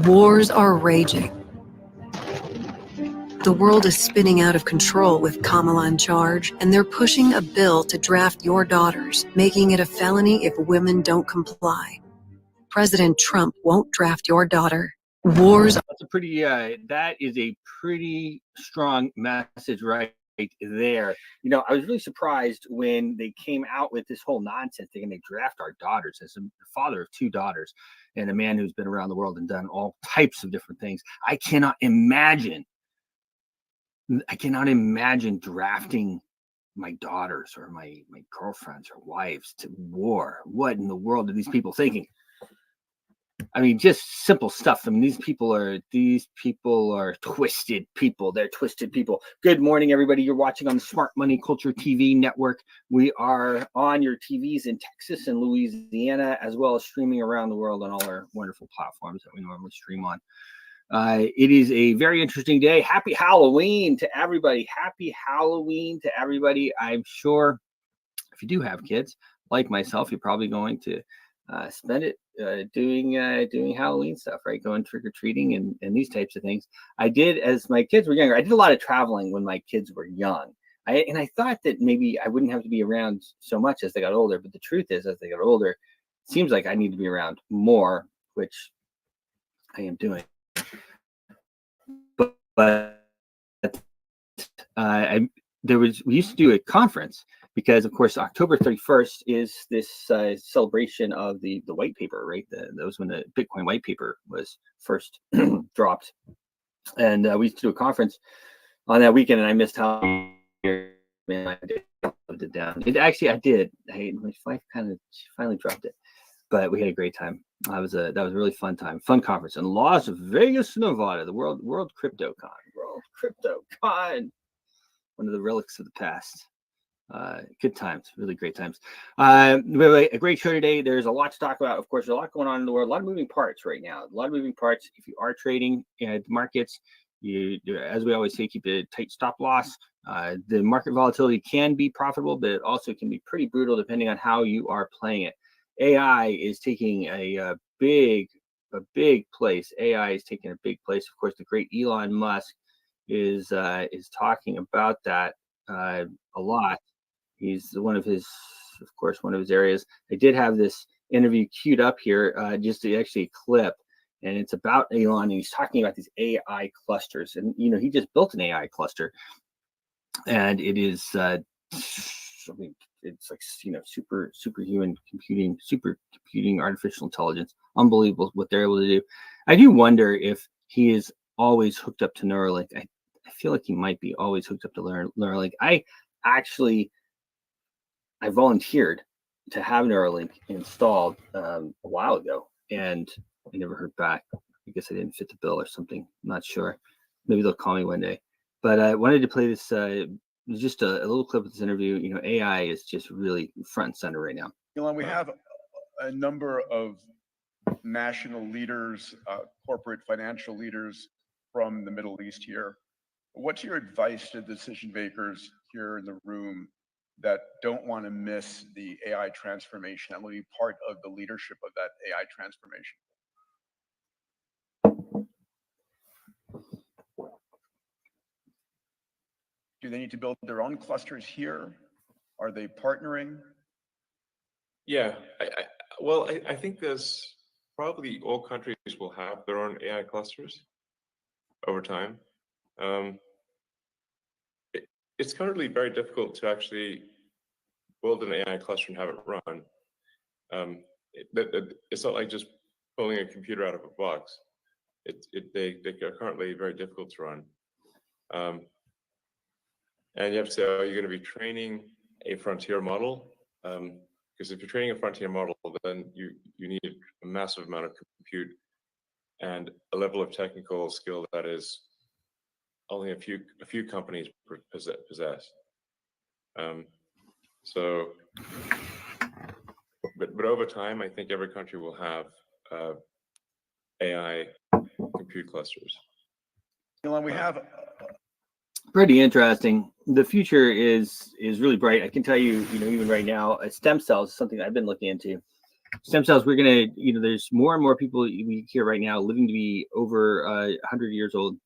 Wars are raging. The world is spinning out of control with Kamala in charge, and they're pushing a bill to draft your daughters, making it a felony if women don't comply. President Trump won't draft your daughter. Wars. That is a pretty strong message right there. I was really surprised when they came out with this whole nonsense. They're going to draft our daughters. As a father of two daughters and a man who's been around the world and done all types of different things, I cannot imagine drafting my daughters or my girlfriends or wives to war. What in the world are these people thinking? I mean, just simple stuff. I mean, these people are twisted people. They're twisted people. Good morning, everybody. You're watching on the Smart Money Culture TV network. We are on your TVs in Texas and Louisiana, as well as streaming around the world on all our wonderful platforms that we normally stream on. It is a very interesting day. Happy Halloween to everybody. Happy Halloween to everybody. I'm sure if you do have kids, like myself, you're probably going to spend it doing Halloween stuff, right? Going trick-or-treating and these types of things. I did, as my kids were younger, I did a lot of traveling when my kids were young. I thought that maybe I wouldn't have to be around so much as they got older, but the truth is, as they got older, it seems like I need to be around more, which I am doing. But we used to do a conference because, of course, October 31st is this celebration of the white paper, right? That was when the Bitcoin white paper was first dropped. And we used to do a conference on that weekend, and I missed how man, I loved it down. I did. My wife finally dropped it, but we had a great time. That was a really fun conference in Las Vegas, Nevada, the World Crypto Con, one of the relics of the past. Good times, really great times. We have a great show today. There's a lot to talk about. Of course, there's a lot going on in the world, a lot of moving parts right now. If you are trading the markets, as we always say, keep a tight stop loss. The market volatility can be profitable, but it also can be pretty brutal depending on how you are playing it. AI is taking a big place. AI is taking a big place. Of course, the great Elon Musk is talking about that a lot. He's one of his areas. I did have this interview queued up here, just actually a clip, and it's about Elon, and he's talking about these AI clusters. And he just built an AI cluster, and it is it's like superhuman computing, supercomputing, artificial intelligence. Unbelievable what they're able to do. I do wonder if he is always hooked up to Neuralink. I feel like he might be always hooked up to Neuralink. I volunteered to have Neuralink installed a while ago, and I never heard back. I guess I didn't fit the bill or something. I'm not sure. Maybe they'll call me one day. But I wanted to play this. Just a little clip of this interview. AI is just really front and center right now. Elon, we have a number of national leaders, corporate financial leaders from the Middle East here. What's your advice to decision makers here in the room that don't want to miss the AI transformation and will be part of the leadership of that AI transformation? Do they need to build their own clusters here? Are they partnering? Yeah, I think there's probably all countries will have their own AI clusters over time. It's currently very difficult to actually build an AI cluster and have it run. It's not like just pulling a computer out of a box. They are currently very difficult to run. And you have to say, are you going to be training a frontier model? Because if you're training a frontier model, then you need a massive amount of compute and a level of technical skill that is only a few companies possess. But over time, I think every country will have AI compute clusters. Elon, we have pretty interesting. The future is really bright. I can tell you, even right now, stem cells is something I've been looking into. stem cells, we're gonna, there's more and more people we hear right now living to be over 100 years old.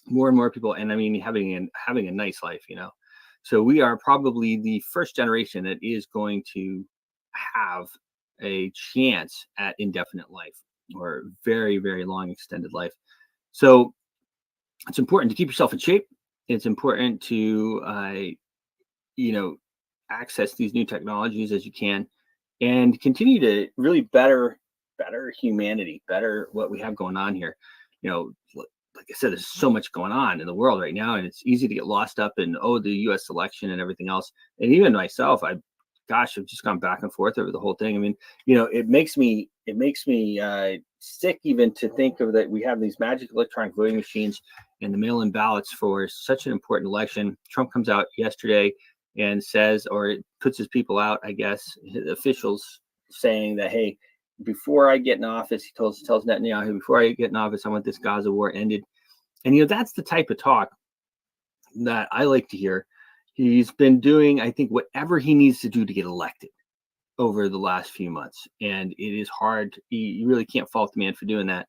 More and more people, and I mean having a nice life, So we are probably the first generation that is going to have a chance at indefinite life or very, very long extended life. So it's important to keep yourself in shape. It's important to access these new technologies as you can, and continue to really better humanity, better what we have going on here. Like I said, there's so much going on in the world right now, and it's easy to get lost up in the U.S. election and everything else. And even myself, I've just gone back and forth over the whole thing. I mean, it makes me sick even to think of that we have these magic electronic voting machines and the mail-in ballots for such an important election. Trump comes out yesterday and says, or it puts his people out, I guess, his officials saying that, hey, before I get in office, he tells Netanyahu, before I get in office, I want this Gaza war ended. And, that's the type of talk that I like to hear. He's been doing, I think, whatever he needs to do to get elected over the last few months. And it is hard. You really can't fault the man for doing that.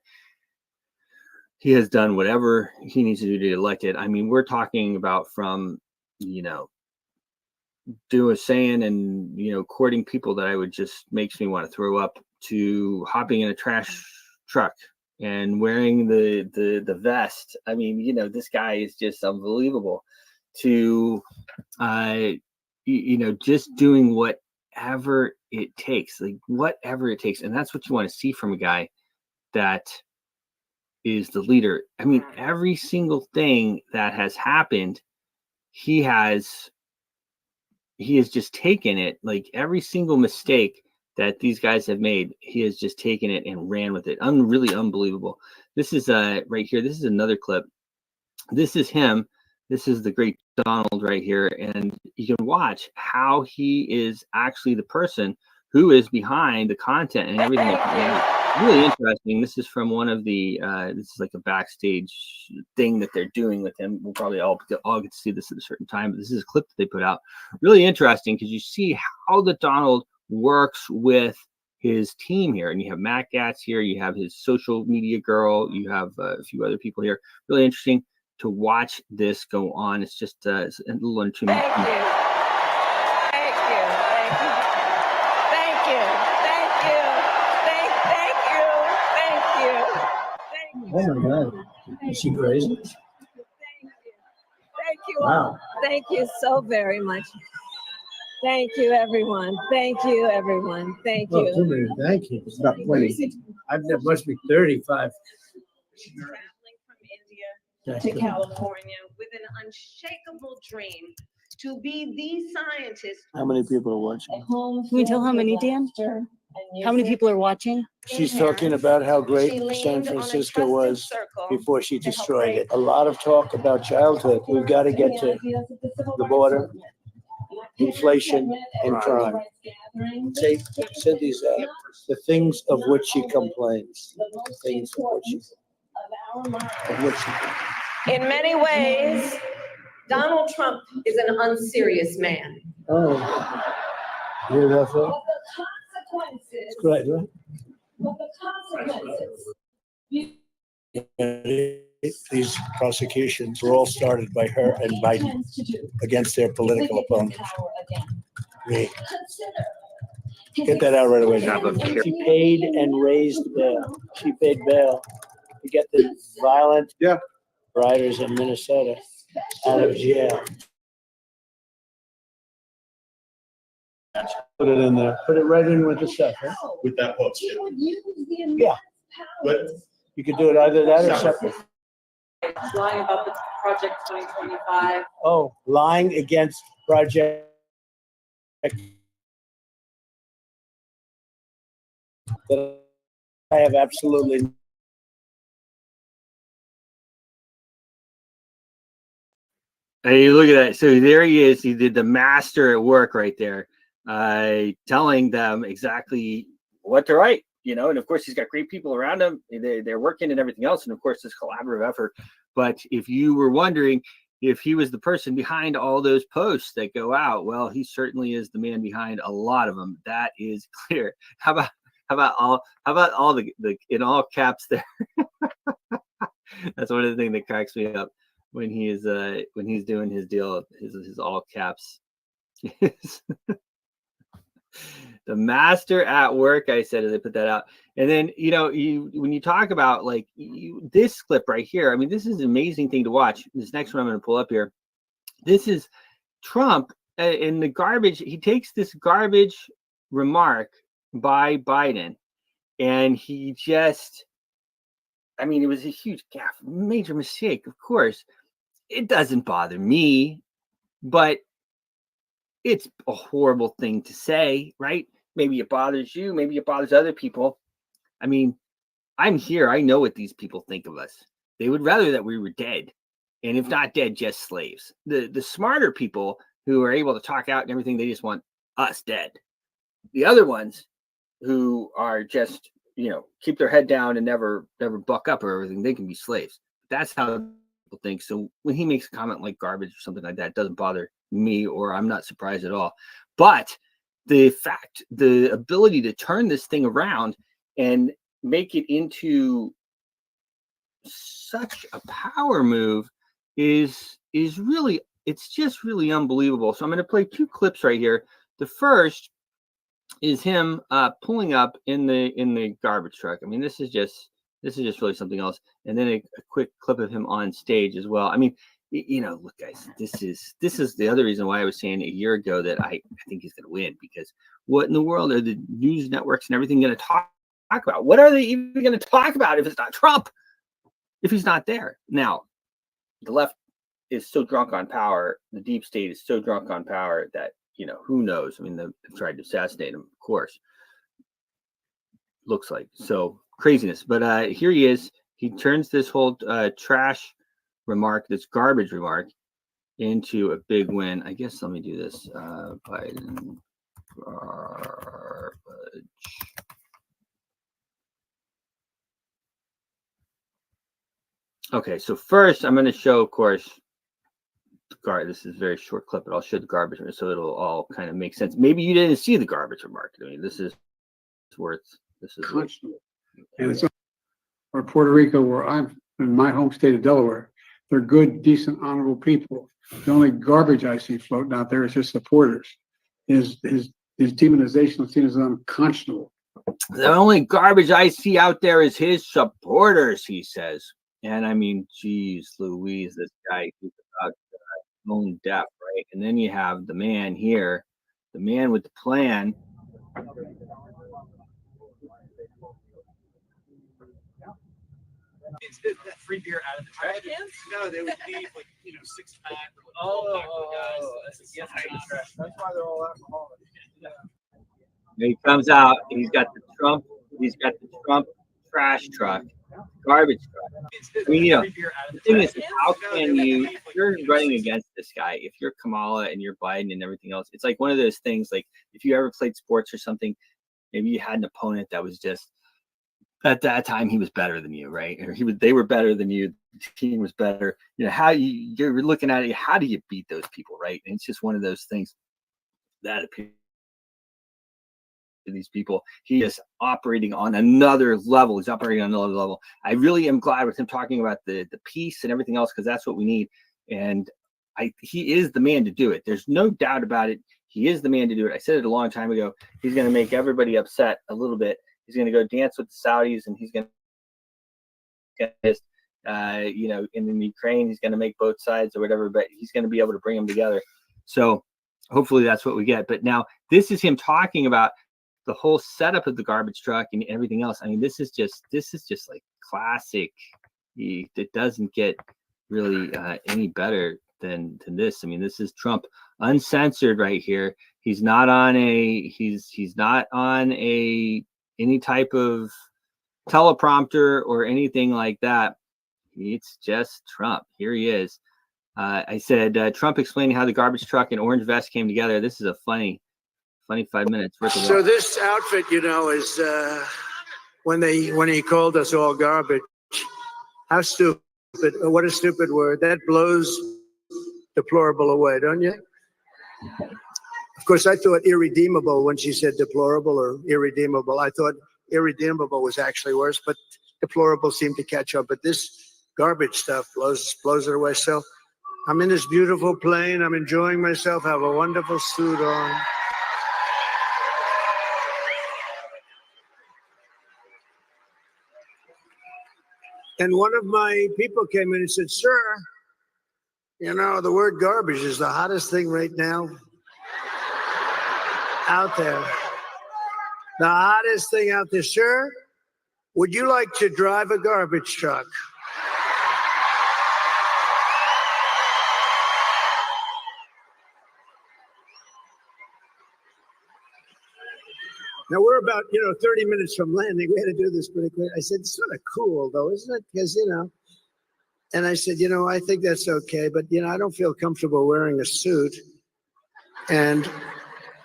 He has done whatever he needs to do to get elected. I mean, we're talking about from, saying and, courting people that I would just makes me want to throw up, to hopping in a trash truck and wearing the vest. I mean, this guy is just unbelievable. To, just doing whatever it takes, like whatever it takes. And that's what you want to see from a guy that is the leader. I mean, every single thing that has happened, he has just taken it, like every single mistake that these guys have made, he has just taken it and ran with it. Really unbelievable. This is right here. This is another clip. This is him. This is the great Donald right here. And you can watch how he is actually the person who is behind the content and everything. Really interesting. This is from one of the, this is like a backstage thing that they're doing with him. We'll probably all get to see this at a certain time, but this is a clip that they put out. Really interesting because you see how the Donald works with his team here. And you have Matt Gatz here. You have his social media girl. You have a few other people here. Really interesting to watch this go on. It's just it's a little under 2 minutes. Thank you. Oh my God. Is she crazy? Thank you. Wow. Thank you so very much. Thank you, everyone. Thank you, everyone. Thank Oh, you. too many. Thank you. It's about 20. There must be 35. Traveling from India to California with an unshakable dream to be the scientist. How many people are watching? Can we tell how many, Dan? How many people are watching? She's talking about how great San Francisco was before she destroyed it. A lot of talk about childhood. We've got to get to the border, inflation, and crime. Say these are the things of which she complains. The things of which she complains. In many ways, Donald Trump is an unserious man. Oh, you hear that, Phil? It's great, right? These prosecutions were all started by her and Biden against their political opponents. Get that out right away. She paid and raised bail. She paid bail to get the violent rioters in Minnesota out of jail. Put it in there. Put it right in with the stuff, huh? With that hook. Yeah. But You could do it either that or separate. Lying about the Project 2025. Oh, lying against Project. That I have absolutely. Hey, look at that. So there he is. He did the master at work right there, telling them exactly what to write, and of course he's got great people around him. They're working and everything else. And of course this collaborative effort. But if you were wondering, if he was the person behind all those posts that go out, well, he certainly is the man behind a lot of them. That is clear. How about all the in all caps there? That's one of the things that cracks me up when he's doing his deal, his all caps. The master at work, I said as I put that out. And then, when you talk about like this clip right here, I mean, this is an amazing thing to watch. This next one I'm going to pull up here. This is Trump in the garbage. He takes this garbage remark by Biden, and he just, I mean, it was a huge gaffe, major mistake, of course. It doesn't bother me, but it's a horrible thing to say, right? Maybe it bothers you. Maybe it bothers other people. I mean, I'm here. I know what these people think of us. They would rather that we were dead. And if not dead, just slaves. The smarter people who are able to talk out and everything, they just want us dead. The other ones who are just, keep their head down and never buck up or everything, they can be slaves. That's how people think. So when he makes a comment like garbage or something like that, it doesn't bother me, or I'm not surprised at all. But the ability to turn this thing around and make it into such a power move is really, it's just really unbelievable. So I'm going to play two clips right here. The first is him pulling up in the garbage truck. I mean, this is just really something else. And then a quick clip of him on stage as well. I mean, look, guys, this is the other reason why I was saying a year ago that I think he's going to win, because what in the world are the news networks and everything going to talk about? What are they even going to talk about if it's not Trump? If he's not there? Now, the left is so drunk on power. The deep state is so drunk on power that, who knows? I mean, they've tried to assassinate him, of course. Looks like so craziness. But here he is. He turns this whole trash remark, this garbage remark, into a big win. I guess let me do this. Biden garbage. Okay, so first I'm going to show, of course, this is a very short clip, but I'll show the garbage so it'll all kind of make sense. Maybe you didn't see the garbage remark. I mean, this is Constable. And it's or Puerto Rico, where I'm in my home state of Delaware. They're good, decent, honorable people. The only garbage I see floating out there is his supporters. His demonization is seen as unconscionable. The only garbage I see out there is his supporters, he says. And I mean, geez, Louise, this guy, he's about tone deaf, right? And then you have the man here, the man with the plan. Kids did that free beer out of the trash cans? No, they would leave like 6-pack or like 12-pack of guys. That's why they're all alcoholics. Yeah. He comes out. He's got the Trump trash truck, garbage truck. I mean, the thing is, how can you? If you're running against this guy, if you're Kamala and you're Biden and everything else, it's like one of those things. Like if you ever played sports or something, maybe you had an opponent that was just. At that time, he was better than you, right? Or they were better than you. The team was better. How you're looking at it. How do you beat those people, right? And it's just one of those things that appears to these people. He is operating on another level. He's operating on another level. I really am glad with him talking about the peace and everything else, because that's what we need. And he is the man to do it. There's no doubt about it. He is the man to do it. I said it a long time ago. He's going to make everybody upset a little bit. He's going to go dance with the Saudis, and he's going to get in Ukraine, he's going to make both sides or whatever, but he's going to be able to bring them together. So hopefully that's what we get. But now this is him talking about the whole setup of the garbage truck and everything else. I mean, this is just like classic. It doesn't get really any better than this. I mean, this is Trump uncensored right here. He's not on any type of teleprompter or anything like that. It's just Trump. Here he is. I said Trump explaining how the garbage truck and orange vest came together. This is a funny 5 minutes. So this outfit, is when he called us all garbage. How stupid! What a stupid word. That blows deplorable away, don't you? Of course, I thought irredeemable when she said deplorable or irredeemable. I thought irredeemable was actually worse, but deplorable seemed to catch up. But this garbage stuff blows it away. So I'm in this beautiful plane. I'm enjoying myself. Have a wonderful suit on. And one of my people came in and said, "Sir, you know, the word garbage is the hottest thing right now out there. The hottest thing out there. Sir, would you like to drive a garbage truck?" Now we're about, 30 minutes from landing. We had to do this pretty quick. I said, "It's sort of cool though, isn't it? Because, and I said, I think that's okay, but, I don't feel comfortable wearing a suit." And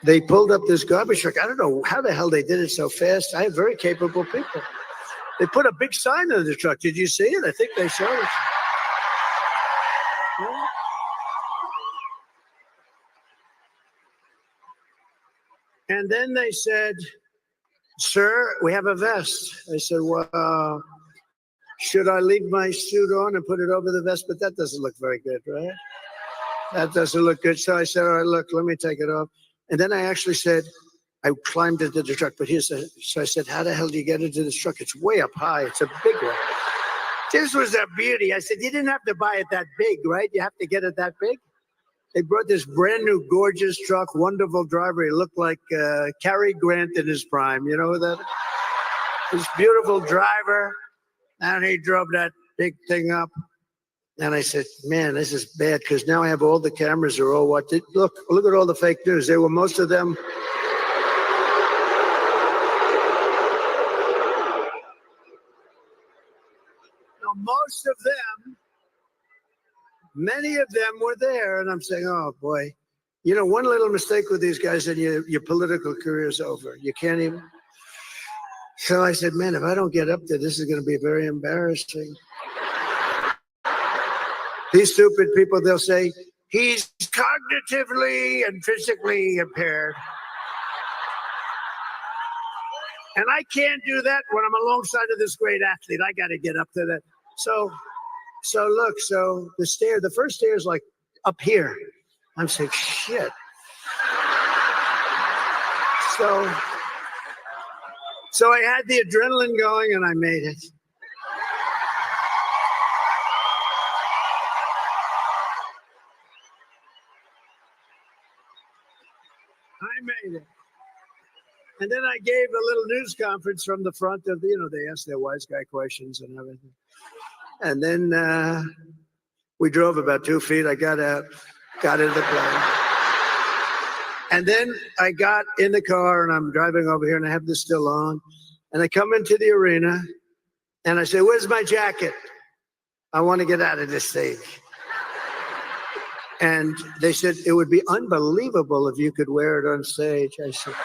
they pulled up this garbage truck. I don't know how the hell they did it so fast. I have very capable people. They put a big sign on the truck. Did you see it? I think they showed it. Yeah. And then they said, "Sir, we have a vest." I said, "Well, should I leave my suit on and put it over the vest?" But that doesn't look very good, right? That doesn't look good. So I said, "All right, look, let me take it off." And then I actually said, I climbed into the truck, but so I said, "How the hell do you get into this truck? It's way up high. It's a big one." This was a beauty. I said, "You didn't have to buy it that big, right? You have to get it that big?" They brought this brand new, gorgeous truck, wonderful driver. He looked like Cary Grant in his prime. You know that? This beautiful driver. And he drove that big thing up. And I said, "Man, this is bad because now I have all the cameras are all what? Look at all the fake news. They were most of them. No, most of them, many of them were there. And I'm saying, oh boy, one little mistake with these guys and your political career is over. You can't even. So I said, man, if I don't get up there, this is going to be very embarrassing. These stupid people, they'll say, he's cognitively and physically impaired. And I can't do that when I'm alongside of this great athlete. I got to get up to that. So look, the first stair is like up here. I'm saying, shit. So I had the adrenaline going and I made it. I made it. And then I gave a little news conference from the front of they asked their wise guy questions and everything. And then we drove about 2 feet. I got out, got into the plane. And then I got in the car and I'm driving over here and I have this still on. And I come into the arena and I say, "Where's my jacket? I want to get out of this stage." And they said, "It would be unbelievable if you could wear it on stage." I said,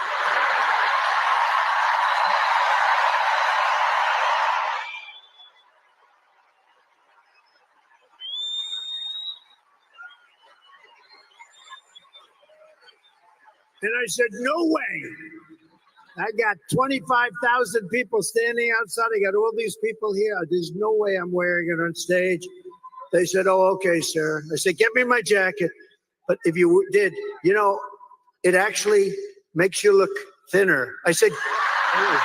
I said, "No way. I got 25,000 people standing outside. I got all these people here. There's no way I'm wearing it on stage." They said, "Oh, okay, sir." I said, "Get me my jacket." But if you did, it actually makes you look thinner. I said, "Oh."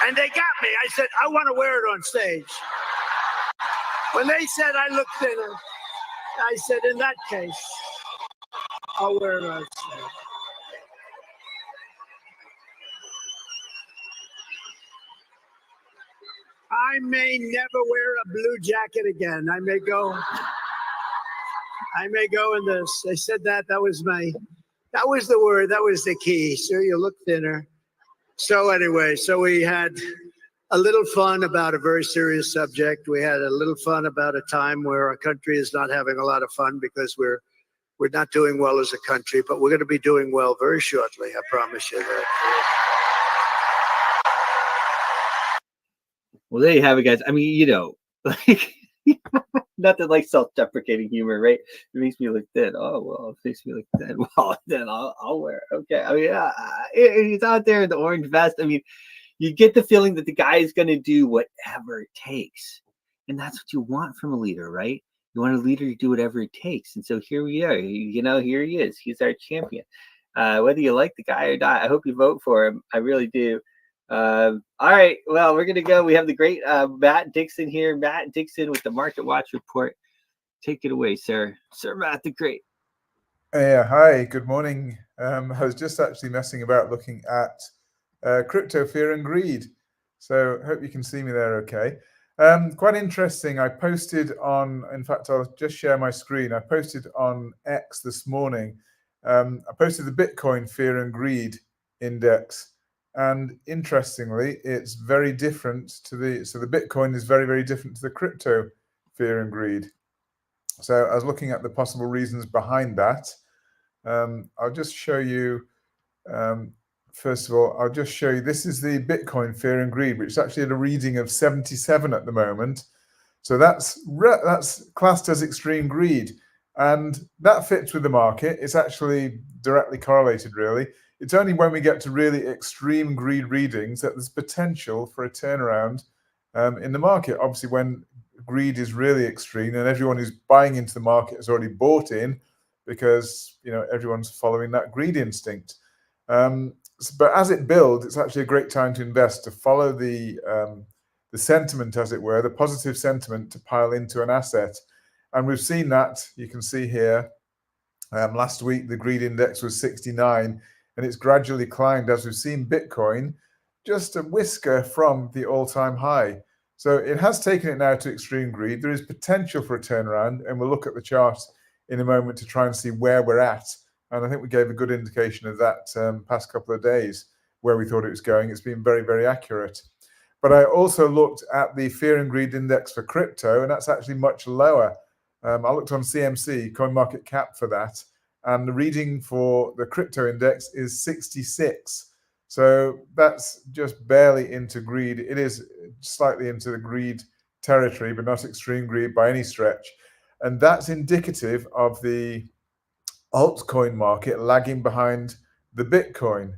And they got me. I said, "I want to wear it on stage." When they said I look thinner, I said, "In that case, I'll wear it on stage." I may never wear a blue jacket again. I may go in this. I said that was the word. That was the key. Sir, you look thinner. So anyway, we had a little fun about a very serious subject. We had a little fun about a time where our country is not having a lot of fun because we're not doing well as a country, but we're going to be doing well very shortly. I promise you that. Well, there you have it, guys. I mean, like nothing like self-deprecating humor, right? It makes me look thin. Oh well, it makes me look thin. Well, then I'll wear it. Okay. I mean, he's out there in the orange vest. I mean, you get the feeling that the guy is going to do whatever it takes, and that's what you want from a leader, right? You want a leader to do whatever it takes. And so here we are. Here he is. He's our champion. Whether you like the guy or not, I hope you vote for him. I really do. All right. Well, we're going to go. We have the great Matt Dixon here. Matt Dixon with the Market Watch Report. Take it away, sir. Sir Matt the Great. Yeah. Hi. Good morning. I was just actually messing about looking at crypto fear and greed. So hope you can see me there okay. Quite interesting. I posted on, in fact, I'll just share my screen. I posted on X this morning. I posted the Bitcoin Fear and Greed Index. And interestingly, it's very different to the Bitcoin is very, very different to the crypto fear and greed. So I was looking at the possible reasons behind that. I'll just show you, first of all, I'll just show you, this is the Bitcoin fear and greed, which is actually at a reading of 77 at the moment. So that's classed as extreme greed. And that fits with the market. It's actually directly correlated, really. It's only when we get to really extreme greed readings that there's potential for a turnaround in the market. Obviously, when greed is really extreme and everyone who's buying into the market has already bought in because everyone's following that greed instinct. But as it builds, it's actually a great time to invest, to follow the sentiment, as it were, the positive sentiment to pile into an asset. And we've seen that. You can see here, last week, the greed index was 69, and it's gradually climbed as we've seen Bitcoin just a whisker from the all-time high. So it has taken it now to extreme greed. There is potential for a turnaround, and we'll look at the chart in a moment to try and see where we're at. And I think we gave a good indication of that past couple of days, where we thought it was going. It's been very, very accurate. But I also looked at the fear and greed index for crypto, and that's actually much lower. I looked on CMC, CoinMarketCap, for that, and the reading for the crypto index is 66. So that's just barely into greed. It is slightly into the greed territory, but not extreme greed by any stretch. And that's indicative of the altcoin market lagging behind the Bitcoin,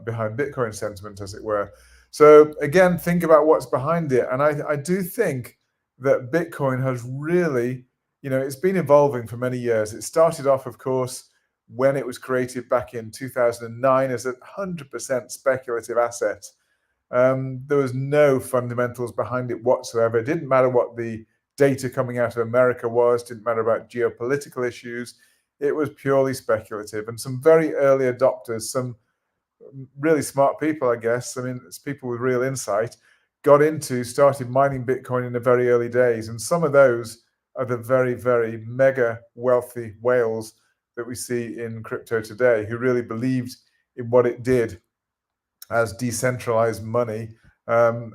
behind Bitcoin sentiment, as it were. So again, think about what's behind it. And I do think that Bitcoin has really, it's been evolving for many years. It started off, of course, when it was created back in 2009 as a 100% speculative asset. There was no fundamentals behind it whatsoever. It didn't matter what the data coming out of America was, didn't matter about geopolitical issues. It was purely speculative. And some very early adopters, some really smart people, I guess, it's people with real insight, started mining Bitcoin in the very early days. And some of those are the very, very mega wealthy whales that we see in crypto today, who really believed in what it did as decentralized money, and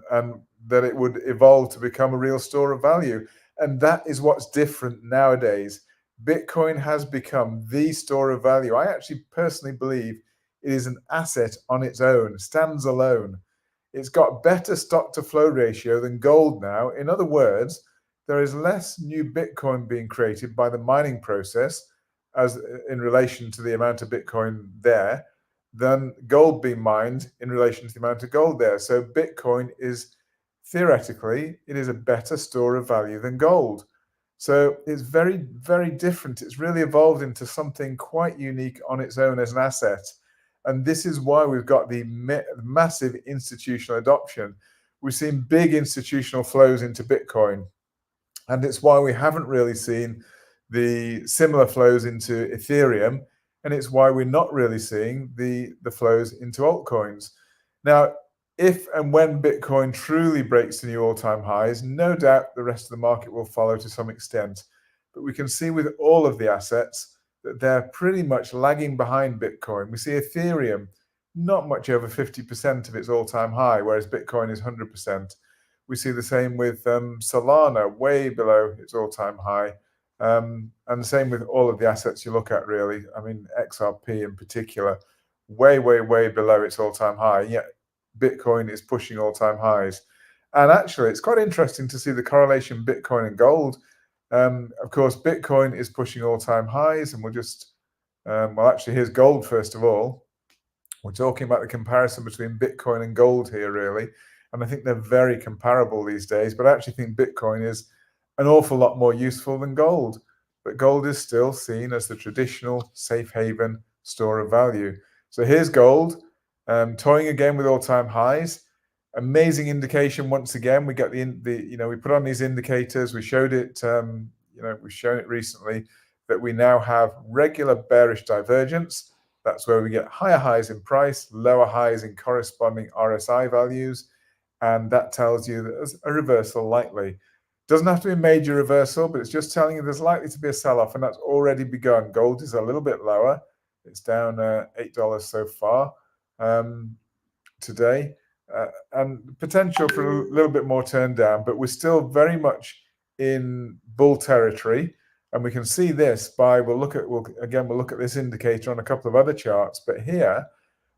that it would evolve to become a real store of value. And that is what's different nowadays. Bitcoin has become the store of value. I actually personally believe it is an asset on its own, stands alone. It's got better stock to flow ratio than gold now. In other words, there is less new Bitcoin being created by the mining process as in relation to the amount of Bitcoin there than gold being mined in relation to the amount of gold there. So Bitcoin is theoretically, it is a better store of value than gold. So it's very, very different. It's really evolved into something quite unique on its own as an asset. And this is why we've got the massive institutional adoption. We've seen big institutional flows into Bitcoin. And it's why we haven't really seen the similar flows into Ethereum. And it's why we're not really seeing the flows into altcoins. Now, if and when Bitcoin truly breaks the new all-time highs, no doubt the rest of the market will follow to some extent. But we can see with all of the assets that they're pretty much lagging behind Bitcoin. We see Ethereum not much over 50% of its all-time high, whereas Bitcoin is 100%. We see the same with Solana, way below its all-time high. And the same with all of the assets you look at, really. XRP in particular, way, way, way below its all-time high. Yet Bitcoin is pushing all-time highs. And actually, it's quite interesting to see the correlation Bitcoin and gold. Of course, Bitcoin is pushing all-time highs, and we'll just, well, actually, here's gold first of all. We're talking about the comparison between Bitcoin and gold here, really. And I think they're very comparable these days, but I actually think Bitcoin is an awful lot more useful than gold. But gold is still seen as the traditional safe haven store of value. So here's gold, toying again with all-time highs. Amazing indication once again. We get we put on these indicators. We showed it, we've shown it recently that we now have regular bearish divergence. That's where we get higher highs in price, lower highs in corresponding RSI values. And that tells you that there's a reversal likely. Doesn't have to be a major reversal, but it's just telling you there's likely to be a sell-off, and that's already begun. Gold is a little bit lower. It's down $8 so far today, and potential for a little bit more turn down, but we're still very much in bull territory. And we can see this by, we'll look at this indicator on a couple of other charts, but here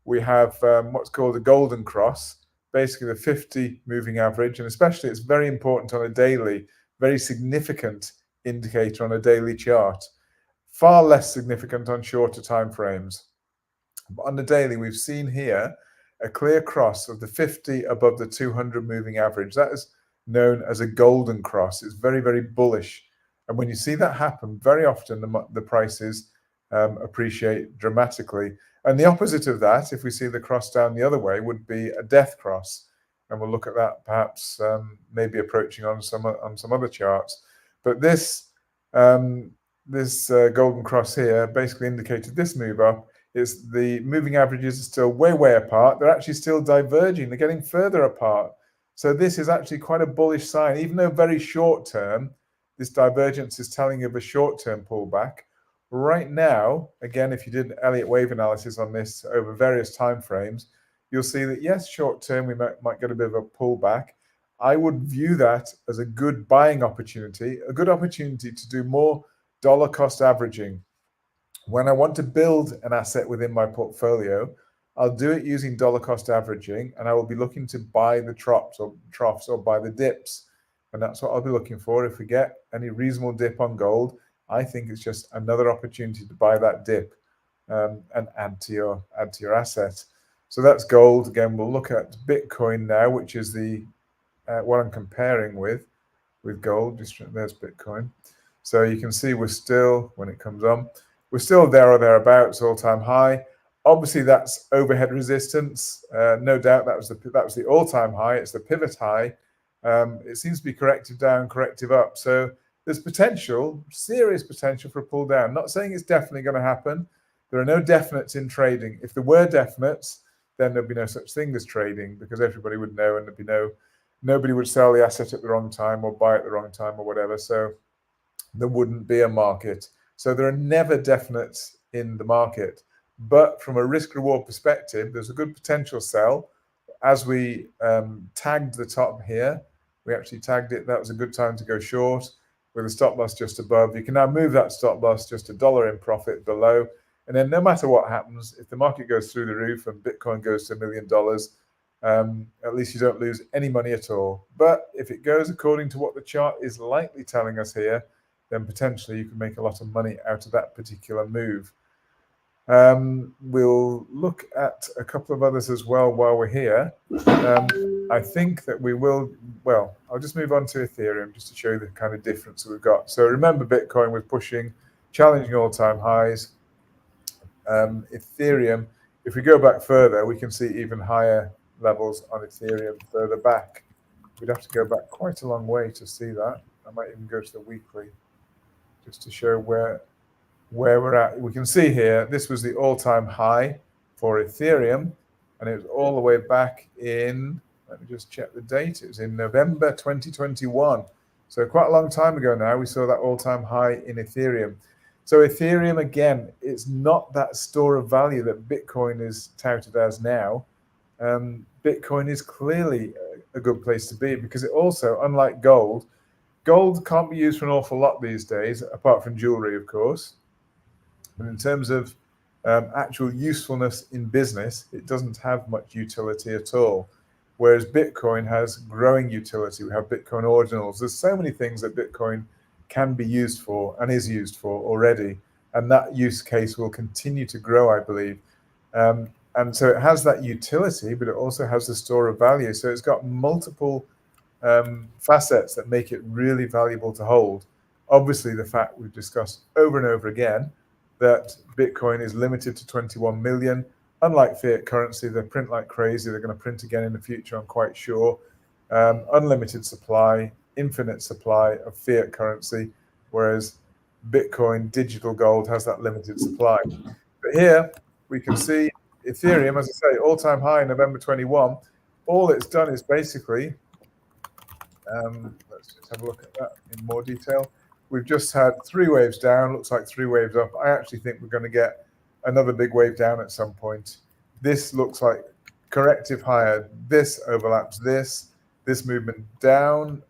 we have what's called a golden cross, basically the 50 moving average, and especially it's very important on a daily, very significant indicator on a daily chart, far less significant on shorter time frames. But on the daily, we've seen here a clear cross of the 50 above the 200 moving average. That is known as a golden cross. It's very, very bullish. And when you see that happen, very often the prices appreciate dramatically. And the opposite of that, if we see the cross down the other way, would be a death cross. And we'll look at that perhaps maybe approaching on some other charts. But this golden cross here basically indicated this move up. Is the moving averages are still way, way apart. They're actually still diverging. They're getting further apart. So this is actually quite a bullish sign, even though very short term, this divergence is telling you of a short-term pullback. Right now, again, if you did an Elliott wave analysis on this over various time frames, you'll see that yes, short-term we might get a bit of a pullback. I would view that as a good buying opportunity, a good opportunity to do more dollar cost averaging. When I want to build an asset within my portfolio, I'll do it using dollar cost averaging, and I will be looking to buy the troughs or buy the dips. And that's what I'll be looking for. If we get any reasonable dip on gold, I think it's just another opportunity to buy that dip and add to your asset. So that's gold. Again, we'll look at Bitcoin now, which is the what I'm comparing with gold. There's Bitcoin. So you can see we're still, when it comes on, we're still there or thereabouts, all-time high. Obviously, that's overhead resistance. No doubt that was the all-time high. It's the pivot high. It seems to be corrective down, corrective up. So there's potential, serious potential for a pull down. Not saying it's definitely going to happen. There are no definites in trading. If there were definites, then there'd be no such thing as trading, because everybody would know, and there'd be nobody would sell the asset at the wrong time or buy at the wrong time or whatever. So there wouldn't be a market. So there are never definites in the market. But from a risk reward perspective, there's a good potential sell. As we tagged the top here, we actually tagged it. That was a good time to go short with a stop loss just above. You can now move that stop loss just $1 in profit below. And then no matter what happens, if the market goes through the roof and Bitcoin goes to $1 million, at least you don't lose any money at all. But if it goes according to what the chart is likely telling us here, then potentially you can make a lot of money out of that particular move. We'll look at a couple of others as well while we're here. I think that we will, well, I'll just move on to Ethereum just to show you the kind of difference that we've got. So remember, Bitcoin was pushing, challenging all-time highs. Ethereum, if we go back further, we can see even higher levels on Ethereum further back. We'd have to go back quite a long way to see that. I might even go to the weekly just to show where we're at. We can see here, this was the all-time high for Ethereum, and it was all the way back in, let me just check the date, it was in November 2021. So quite a long time ago now, we saw that all-time high in Ethereum. So Ethereum, again, it's not that store of value that Bitcoin is touted as now. Bitcoin is clearly a good place to be, because it also, unlike gold can't be used for an awful lot these days, apart from jewelry, of course. But in terms of actual usefulness in business, it doesn't have much utility at all. Whereas Bitcoin has growing utility. We have Bitcoin ordinals. There's so many things that Bitcoin can be used for and is used for already. And that use case will continue to grow, I believe. And so it has that utility, but it also has the store of value. So it's got multiple facets that make it really valuable to hold. Obviously, the fact we've discussed over and over again that Bitcoin is limited to 21 million. Unlike fiat currency, they print like crazy. They're going to print again in the future, I'm quite sure. Unlimited supply, infinite supply of fiat currency, whereas Bitcoin, digital gold, has that limited supply. But here we can see Ethereum, as I say, all-time high in November 21. All it's done is basically, let's just have a look at that in more detail. We've just had 3 waves down, looks like 3 waves up. I actually think we're going to get another big wave down at some point. This looks like corrective higher. This overlaps this movement down.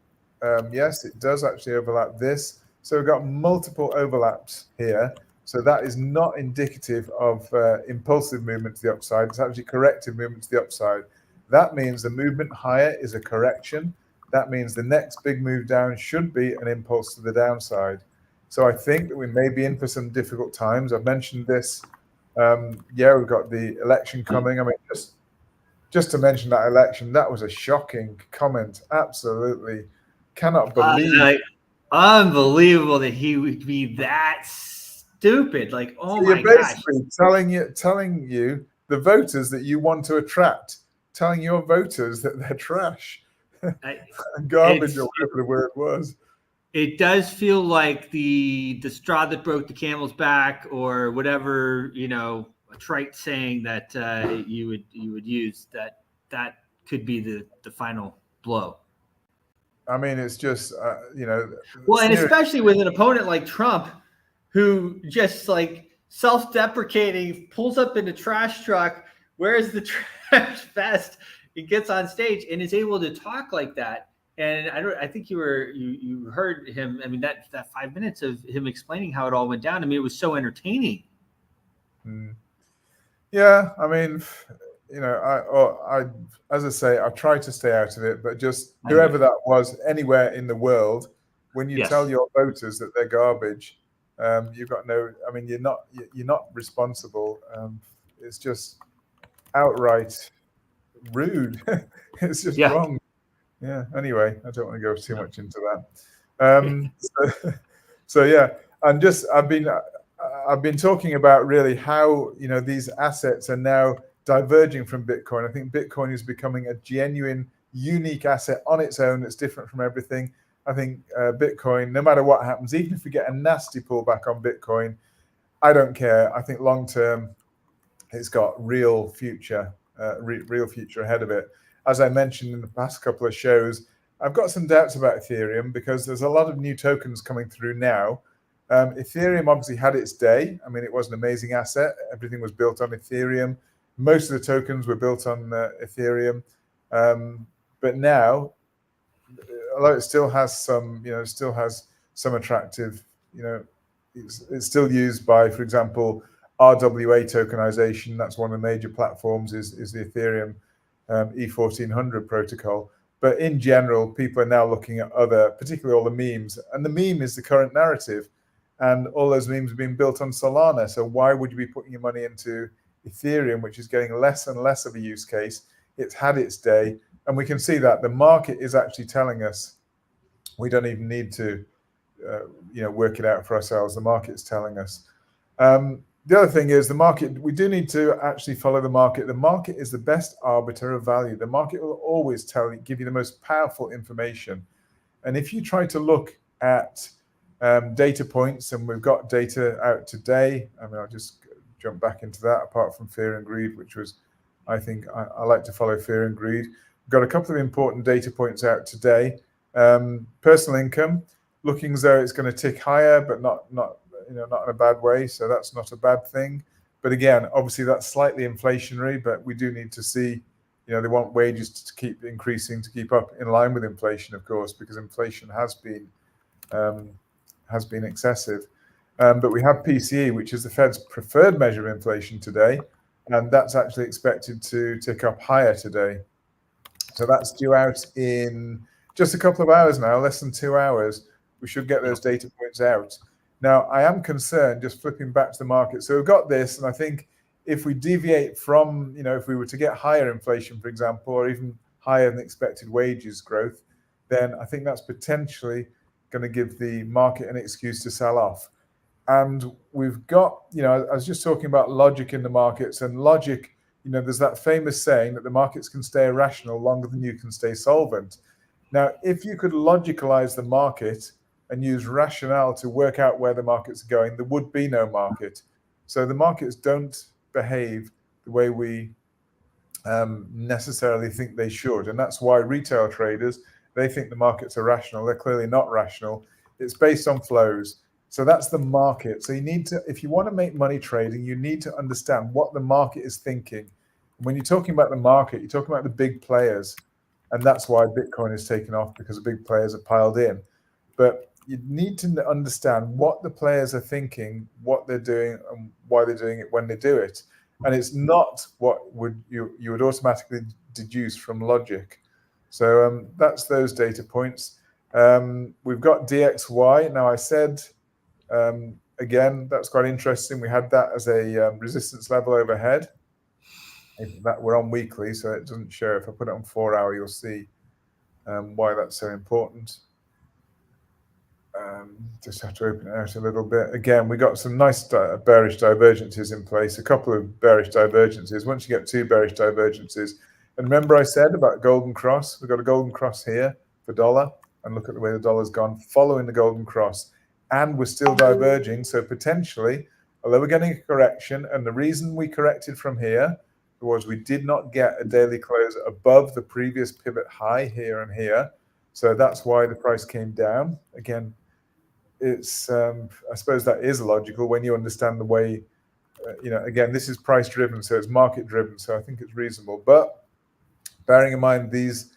Yes, it does actually overlap this. So we've got multiple overlaps here. So that is not indicative of impulsive movement to the upside. It's actually corrective movement to the upside. That means the movement higher is a correction. That means the next big move down should be an impulse to the downside. So I think that we may be in for some difficult times. I've mentioned this. Yeah, we've got the election coming. I mean, just to mention that election, that was a shocking comment. Absolutely cannot believe. Unbelievable that he would be that stupid. Like, oh so my gosh. Basically telling you the voters that you want to attract, telling your voters that they're trash. Garbage or whatever the word was. It does feel like the straw that broke the camel's back, or whatever, a trite saying that you would use, that could be the final blow. I mean, it's just well, and especially with an opponent like Trump, who just like self-deprecating, pulls up in a trash truck, wears the trash vest, he gets on stage and is able to talk like that. And I think you heard him. I mean, that 5 minutes of him explaining how it all went down. I mean, it was so entertaining. Yeah, I mean, I as I say, I try to stay out of it. But just whoever that was, anywhere in the world, when you tell your voters that they're garbage, you've got no. I mean, you're not responsible. It's just outright rude. It's just wrong. Yeah. Anyway, I don't want to go too much into that. So yeah, and I've been talking about really how these assets are now diverging from Bitcoin. I think Bitcoin is becoming a genuine, unique asset on its own that's different from everything. I think Bitcoin, no matter what happens, even if we get a nasty pullback on Bitcoin, I don't care. I think long term, it's got real future ahead of it. As I mentioned in the past couple of shows, I've got some doubts about Ethereum because there's a lot of new tokens coming through now. Ethereum obviously had its day. I mean, it was an amazing asset. Everything was built on Ethereum. Most of the tokens were built on Ethereum. But now, although it still has some, attractive, it's still used by, for example, RWA tokenization. That's one of the major platforms is the Ethereum E1400 protocol. But in general, people are now looking at other, particularly all the memes. And the meme is the current narrative. And all those memes are being built on Solana. So why would you be putting your money into Ethereum, which is getting less and less of a use case? It's had its day. And we can see that the market is actually telling us we don't even need to work it out for ourselves. The market's telling us. The other thing is the market, we do need to actually follow the market. The market is the best arbiter of value. The market will always give you the most powerful information. And if you try to look at data points, and we've got data out today, I mean, I'll just jump back into that, apart from fear and greed, which was, I think, I like to follow fear and greed. We've got a couple of important data points out today. Personal income, looking as though it's going to tick higher, but not in a bad way. So that's not a bad thing. But again, obviously that's slightly inflationary, but we do need to see, they want wages to keep increasing, to keep up in line with inflation, of course, because inflation has been excessive. But we have PCE, which is the Fed's preferred measure of inflation today. And that's actually expected to tick up higher today. So that's due out in just a couple of hours now, less than 2 hours. we should get those data points out. Now, I am concerned, just flipping back to the market. So we've got this, and I think if we deviate from, if we were to get higher inflation, for example, or even higher than expected wages growth, then I think that's potentially going to give the market an excuse to sell off. And we've got, I was just talking about logic in the markets, and logic, there's that famous saying that the markets can stay irrational longer than you can stay solvent. Now, if you could logicalize the market and use rationale to work out where the markets are going, there would be no market. So the markets don't behave the way we necessarily think they should. And that's why retail traders, they think the markets are rational. They're clearly not rational. It's based on flows. So that's the market. So you need to, if you want to make money trading, you need to understand what the market is thinking. When you're talking about the market, you're talking about the big players. And that's why Bitcoin is taken off, because the big players are piled in. But you need to understand what the players are thinking, what they're doing, and why they're doing it when they do it. And it's not what you would automatically deduce from logic. So that's those data points. We've got DXY. Now I said, again, that's quite interesting. We had that as a resistance level overhead. That we're on weekly, so it doesn't show. If I put it on 4 hour, you'll see why that's so important. Just have to open it out a little bit. Again, we got some nice bearish divergences in place, a couple of bearish divergences. Once you get 2 bearish divergences, and remember I said about golden cross, we've got a golden cross here for dollar, and look at the way the dollar's gone following the golden cross, and we're still diverging. So potentially, although we're getting a correction, and the reason we corrected from here was we did not get a daily close above the previous pivot high here and here. So that's why the price came down. Again, it's I suppose that is logical when you understand the way, again, this is price driven, so it's market driven. So I think it's reasonable. But bearing in mind these,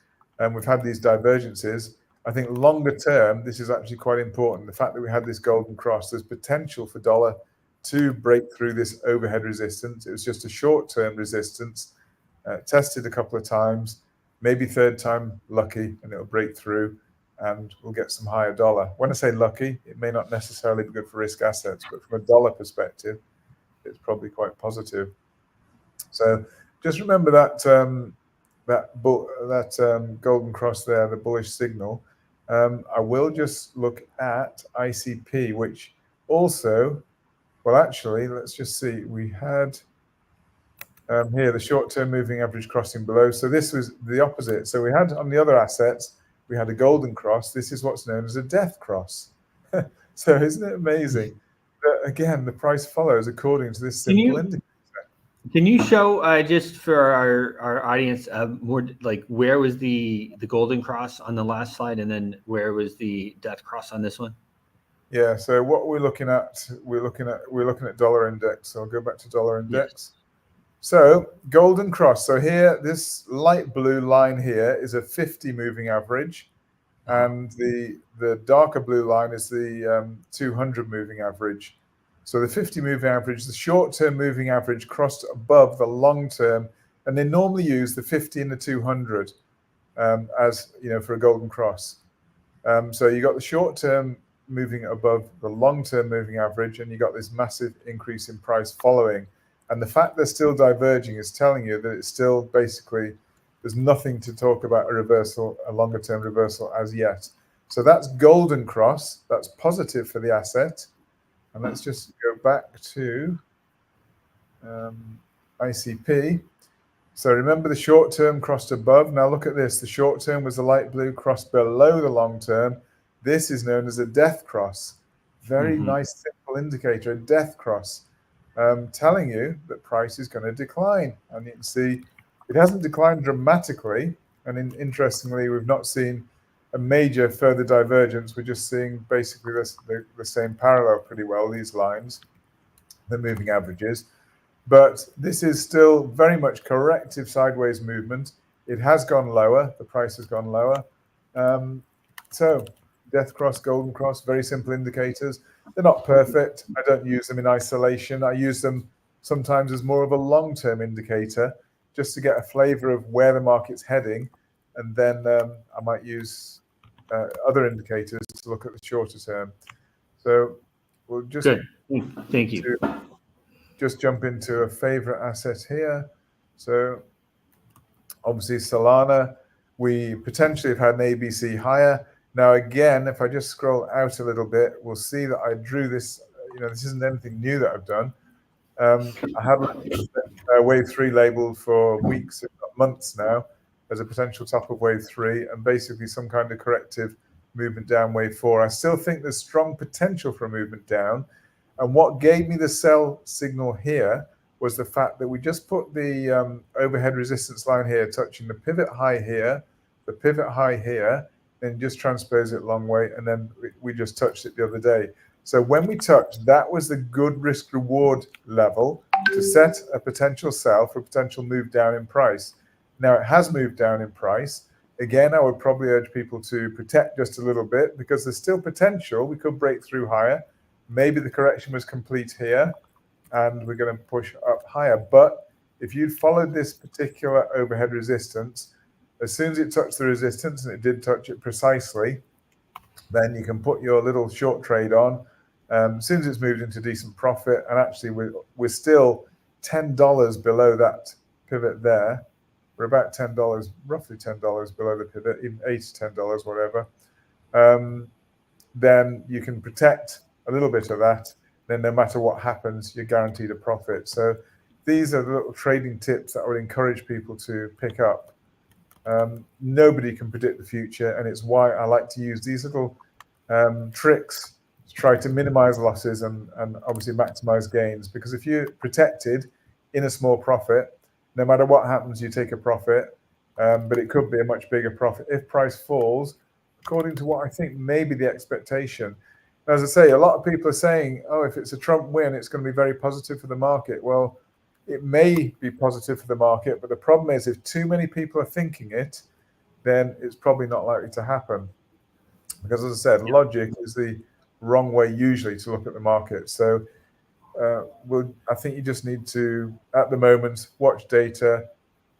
we've had these divergences, I think longer term, this is actually quite important. The fact that we had this golden cross, there's potential for dollar to break through this overhead resistance. It was just a short-term resistance, tested a couple of times, maybe third time lucky, and it'll break through and we'll get some higher dollar. When I say lucky, it may not necessarily be good for risk assets, but from a dollar perspective, it's probably quite positive. So just remember that golden cross there, the bullish signal. I will just look at ICP, which also, well, actually, let's just see. We had here the short-term moving average crossing below. So this was the opposite. So we had on the other assets, we had a golden cross. This is what's known as a death cross. So isn't it amazing that, again, the price follows according to this simple indicator? Can you show just for our audience more like where was the golden cross on the last slide, and then where was the death cross on this one? Yeah. So what we're looking at dollar index. So I'll go back to dollar index. Yes. So golden cross. So here, this light blue line here is a 50 moving average, and the darker blue line is the 200 moving average. So the 50 moving average, the short-term moving average crossed above the long-term, and they normally use the 50 and the 200 as for a golden cross. So you got the short-term moving above the long-term moving average, and you got this massive increase in price following. And the fact they're still diverging is telling you that it's still basically, there's nothing to talk about a reversal, a longer term reversal as yet. So that's golden cross. That's positive for the asset. And let's just go back to ICP. So remember the short term crossed above. Now look at this. The short term was the light blue, crossed below the long term. This is known as a death cross. Very nice, simple indicator, a death cross. Telling you that price is going to decline. And you can see it hasn't declined dramatically. And interestingly, we've not seen a major further divergence. We're just seeing basically the same parallel pretty well, these lines, the moving averages. But this is still very much corrective sideways movement. It has gone lower. The price has gone lower. So death cross, golden cross, very simple indicators. They're not perfect. I don't use them in isolation. I use them sometimes as more of a long-term indicator, just to get a flavor of where the market's heading. And then I might use other indicators to look at the shorter term. So we'll just Good. Thank you. Just jump into a favorite asset here. So obviously Solana, we potentially have had an ABC higher. Now again, if I just scroll out a little bit, we'll see that I drew this. This isn't anything new that I've done. I have wave 3 labeled for weeks, if not months now, as a potential top of wave 3, and basically some kind of corrective movement down wave 4. I still think there's strong potential for a movement down. And what gave me the sell signal here was the fact that we just put the overhead resistance line here, touching the pivot high here, the pivot high here, then just transpose it long way, and then we just touched it the other day. So when we touched, that was the good risk reward level to set a potential sell for a potential move down in price. Now it has moved down in price. Again, I would probably urge people to protect just a little bit because there's still potential. We could break through higher. Maybe the correction was complete here and we're going to push up higher. But if you'd followed this particular overhead resistance, as soon as it touched the resistance, and it did touch it precisely, then you can put your little short trade on. As soon as it's moved into decent profit, and actually we're still $10 below that pivot there. We're about $10, roughly $10 below the pivot, even $8 to $10, whatever. Then you can protect a little bit of that. Then no matter what happens, you're guaranteed a profit. So these are the little trading tips that I would encourage people to pick up. Nobody can predict the future, and it's why I like to use these little tricks to try to minimize losses and obviously maximize gains. Because if you're protected in a small profit, no matter what happens, you take a profit, but it could be a much bigger profit if price falls, according to what I think may be the expectation. As I say, a lot of people are saying, oh, if it's a Trump win, it's going to be very positive for the market. Well, it may be positive for the market, but the problem is if too many people are thinking it, then it's probably not likely to happen. Because as I said, logic is the wrong way usually to look at the market. So I think you just need to, at the moment, watch data,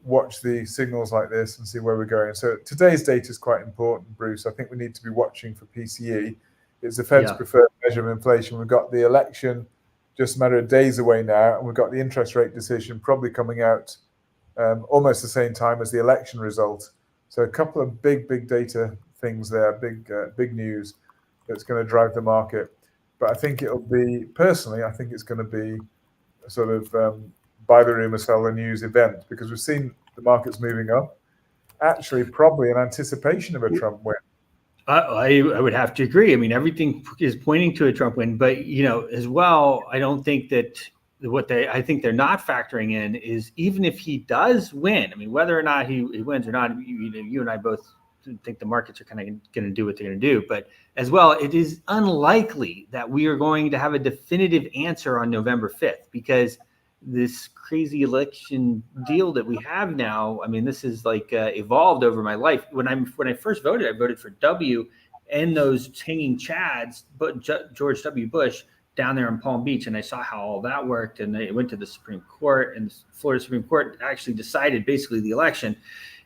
watch the signals like this and see where we're going. So today's data is quite important, Bruce. I think we need to be watching for PCE. It's the Fed's preferred measure of inflation. We've got the election just a matter of days away now, and we've got the interest rate decision probably coming out almost the same time as the election result. So a couple of big data things there, big news that's going to drive the market. But I think it'll be, personally, I think it's going to be a sort of buy the rumor, sell the news event, because we've seen the markets moving up, actually probably in anticipation of a Trump win. I would have to agree. I mean, everything is pointing to a Trump win, but as well, I don't think that I think they're not factoring in is even if he does win. I mean, whether or not he wins or not, you and I both think the markets are kind of going to do what they're going to do. But as well, it is unlikely that we are going to have a definitive answer on November 5th because this crazy election deal that we have now, I mean, this is like evolved over my life. When I first voted, I voted for W and those hanging chads, but George W. Bush down there in Palm Beach, and I saw how all that worked. And they went to the Supreme Court, and the Florida Supreme Court actually decided basically the election.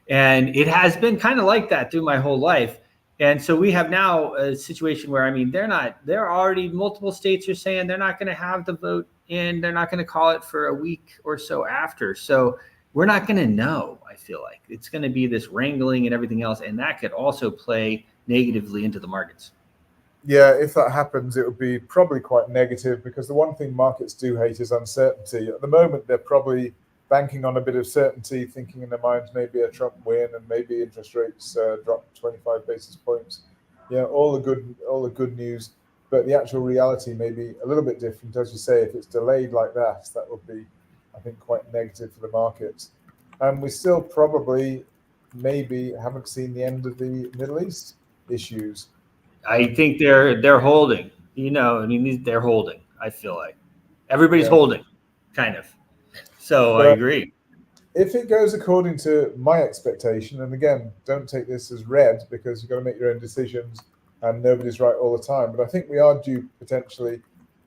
And it has been kind of like that through my whole life. And so we have now a situation where, I mean, they're already, multiple states are saying they're not going to have the vote in, they're not going to call it for a week or so after. So we're not going to know, I feel like. It's going to be this wrangling and everything else. And that could also play negatively into the markets. Yeah, if that happens, it would be probably quite negative because the one thing markets do hate is uncertainty. At the moment, they're probably banking on a bit of certainty, thinking in their minds maybe a Trump win and maybe interest rates drop 25 basis points. All the good news, but the actual reality may be a little bit different. As you say, if it's delayed like that, that would be, I think, quite negative for the markets. And we still probably maybe haven't seen the end of the Middle East issues. I think they're holding. They're holding. I feel like everybody's holding, kind of. So I agree. If it goes according to my expectation, and again, don't take this as read because you've got to make your own decisions and nobody's right all the time. But I think we are due potentially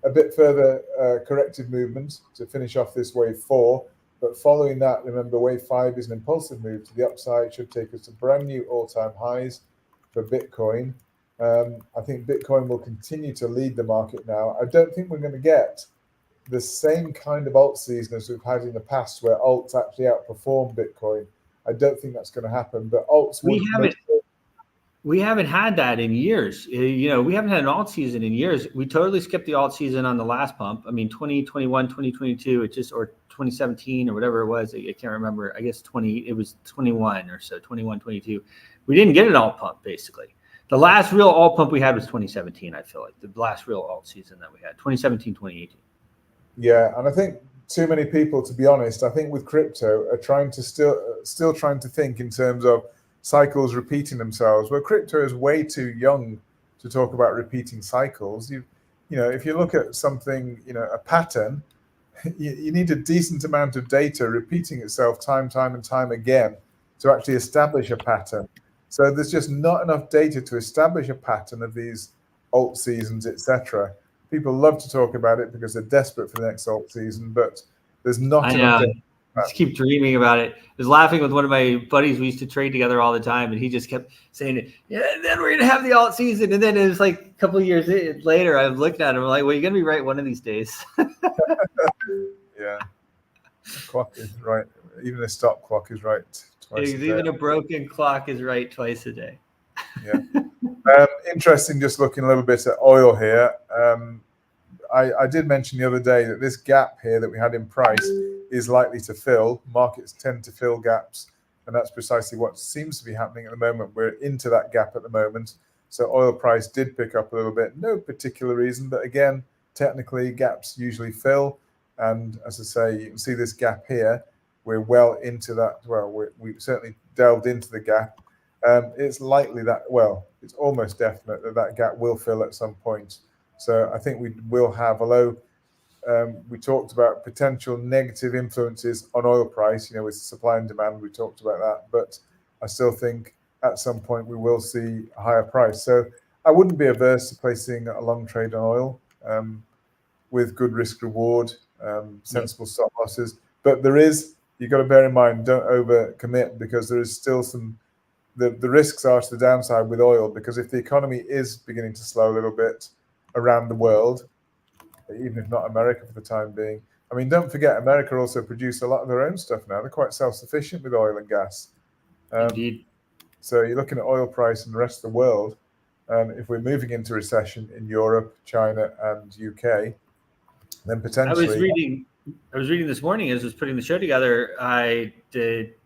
a bit further corrective movement to finish off this wave 4. But following that, remember, wave 5 is an impulsive move to the upside, should take us to brand new all-time highs. for Bitcoin. I think Bitcoin will continue to lead the market now. I don't think we're going to get the same kind of alt season as we've had in the past, where alts actually outperform Bitcoin. I don't think that's going to happen, but alts we haven't had that in years. We haven't had an alt season in years. We totally skipped the alt season on the last pump. I mean, 2021, 2022, or 2017 or whatever it was. I can't remember. I guess it was 21 or so, 21, 22. We didn't get an alt pump, basically. The last real alt pump we had was 2017, I feel like. The last real alt season that we had, 2017, 2018. Yeah, and I think too many people, to be honest, I think with crypto are trying to still trying to think in terms of cycles repeating themselves. Well, crypto is way too young to talk about repeating cycles. If you look at something, a pattern, you need a decent amount of data repeating itself time and time again to actually establish a pattern. So there's just not enough data to establish a pattern of these alt seasons, etc. People love to talk about it because they're desperate for the next alt season, but there's not enough data. I just keep dreaming about it. I was laughing with one of my buddies. We used to trade together all the time, and he just kept saying, "Yeah, and then we're gonna have the alt season." And then it was like a couple of years later, I was looking at him like, "Well, you're gonna be right one of these days." Yeah, the clock is right. Even a stop clock is right twice a day. Even a broken clock is right twice a day. Yeah. Interesting. Just looking a little bit at oil here. I did mention the other day that this gap here that we had in price is likely to fill. Markets tend to fill gaps, and that's precisely what seems to be happening at the moment. We're into that gap at the moment. So oil price did pick up a little bit. No particular reason, but again, technically gaps usually fill. And as I say, you can see this gap here. We're well into that. Well, we've certainly delved into the gap. It's likely that, it's almost definite that gap will fill at some point. So I think we will have, although we talked about potential negative influences on oil price, with supply and demand, we talked about that, but I still think at some point we will see a higher price. So I wouldn't be averse to placing a long trade on oil with good risk reward, sensible stop losses. But you've got to bear in mind, don't over commit, because there is still the risks are to the downside with oil, because if the economy is beginning to slow a little bit around the world, even if not America for the time being. I mean, don't forget, America also produce a lot of their own stuff now. They're quite self-sufficient with oil and gas. Indeed. So you're looking at oil price in the rest of the world. If we're moving into recession in Europe, China, and UK, then potentially. I was reading this morning as I was putting the show together.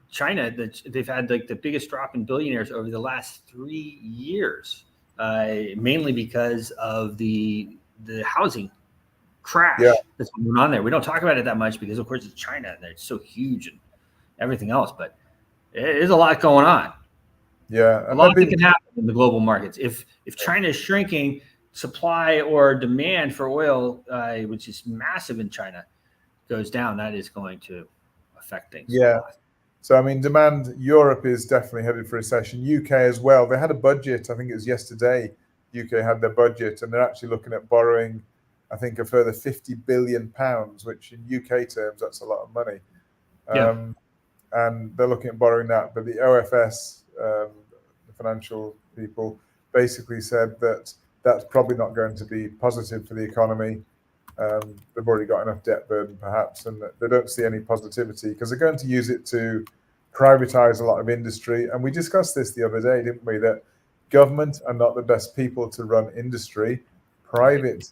China, they've had like the biggest drop in billionaires over the last 3 years, mainly because of the housing crash that's going on there. We don't talk about it that much because, of course, it's China and it's so huge and everything else. But there's a lot going on. Yeah, a lot that can happen in the global markets. If China is shrinking, supply or demand for oil, which is massive in China, goes down, that is going to affect things. Yeah. So, I mean, demand, Europe is definitely headed for recession. UK as well. They had a budget, I think it was yesterday, UK had their budget, and they're actually looking at borrowing, I think, a further £50 billion, which in UK terms, that's a lot of money. And they're looking at borrowing that. But the OFS, the financial people, basically said that that's probably not going to be positive for the economy. They've already got enough debt burden, perhaps, and they don't see any positivity because they're going to use it to privatize a lot of industry. And we discussed this the other day, didn't we? That government are not the best people to run industry. Private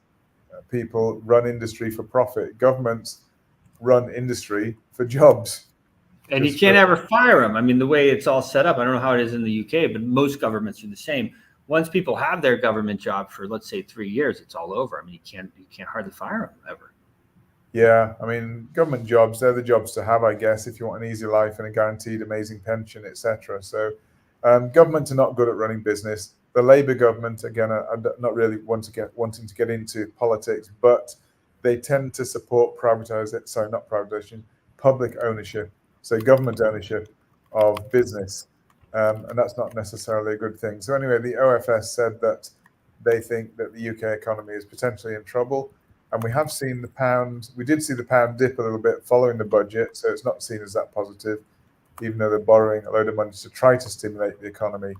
people run industry for profit. Governments run industry for jobs. And you can't ever fire them. I mean, the way it's all set up, I don't know how it is in the UK, but most governments are the same. Once people have their government job for, let's say, 3 years, it's all over. I mean, you can't hardly fire them ever. Yeah, I mean, government jobs, they're the jobs to have, I guess, if you want an easy life and a guaranteed amazing pension, etc. So government are not good at running business. The Labour government, again, are not really wanting to get into politics, but they tend to support public ownership. So government ownership of business. And that's not necessarily a good thing. So anyway, the OFS said that they think that the UK economy is potentially in trouble. And we have seen we did see the pound dip a little bit following the budget. So it's not seen as that positive, even though they're borrowing a load of money to try to stimulate the economy.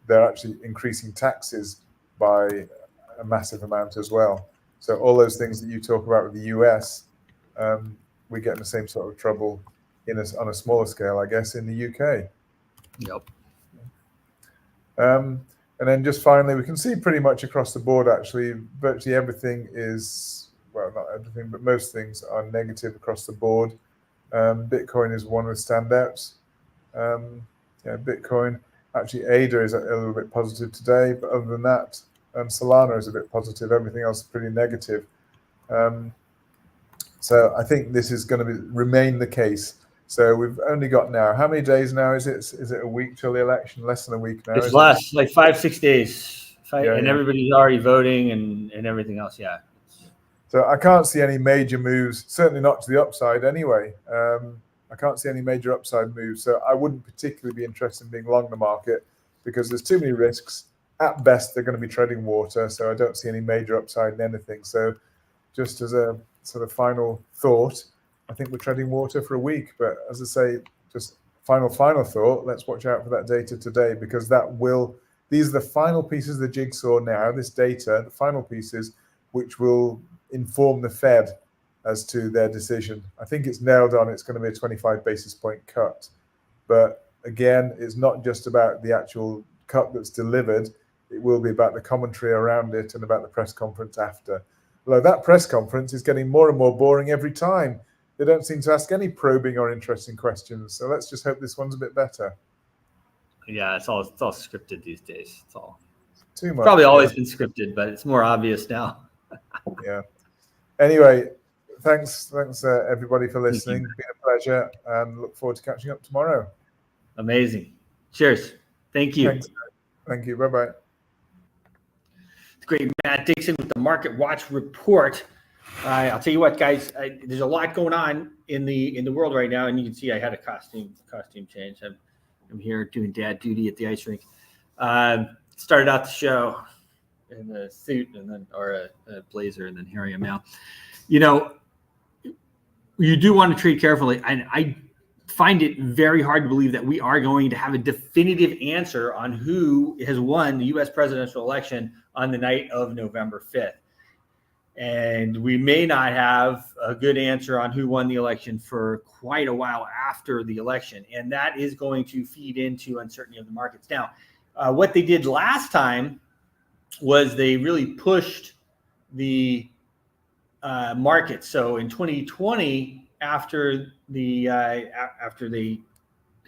they're actually increasing taxes by a massive amount as well. So all those things that you talk about with the US, we get in the same sort of trouble on a smaller scale, I guess, in the UK. Yep. And then just finally, we can see pretty much across the board, actually, virtually everything is, well, not everything, but most things are negative across the board. Bitcoin is one of the standouts. Bitcoin, actually ADA is a little bit positive today, but other than that, Solana is a bit positive. Everything else is pretty negative. So I think this is going to remain the case. So we've only got now, how many days now is it? Is it a week till the election? Less than a week now. It's less, like 5-6 days. Yeah. Everybody's already voting and everything else. Yeah. So I can't see any major moves, certainly not to the upside anyway. I can't see any major upside moves. So I wouldn't particularly be interested in being long the market because there's too many risks. At best, they're going to be treading water. So I don't see any major upside in anything. So just as a sort of final thought, I think we're treading water for a week. But as I say, just final thought, let's watch out for that data today because these are the final pieces of the jigsaw now, this data, the final pieces, which will inform the Fed as to their decision. I think it's nailed on. It's going to be a 25 basis point cut. But again, it's not just about the actual cut that's delivered. It will be about the commentary around it and about the press conference after. Although that press conference is getting more and more boring every time. They don't seem to ask any probing or interesting questions. So let's just hope this one's a bit better. Yeah, it's all scripted these days. It's all too much. Probably always been scripted, but it's more obvious now. Yeah. Anyway, thanks everybody for listening. It's been a pleasure and look forward to catching up tomorrow. Amazing. Cheers. Thank you. Thanks. Thank you. Bye-bye. It's great. Matt Dixon with the Market Watch Report. I'll tell you what, guys, there's a lot going on in the world right now, and you can see I had a costume change. I'm here doing dad duty at the ice rink. Started out the show in a suit or a blazer, and then here I am now. You know, you do want to trade carefully. I find it very hard to believe that we are going to have a definitive answer on who has won the U.S. presidential election on the night of November 5th. And we may not have a good answer on who won the election for quite a while after the election. And that is going to feed into uncertainty of the markets. Now, what they did last time was they really pushed the market. So in 2020, after they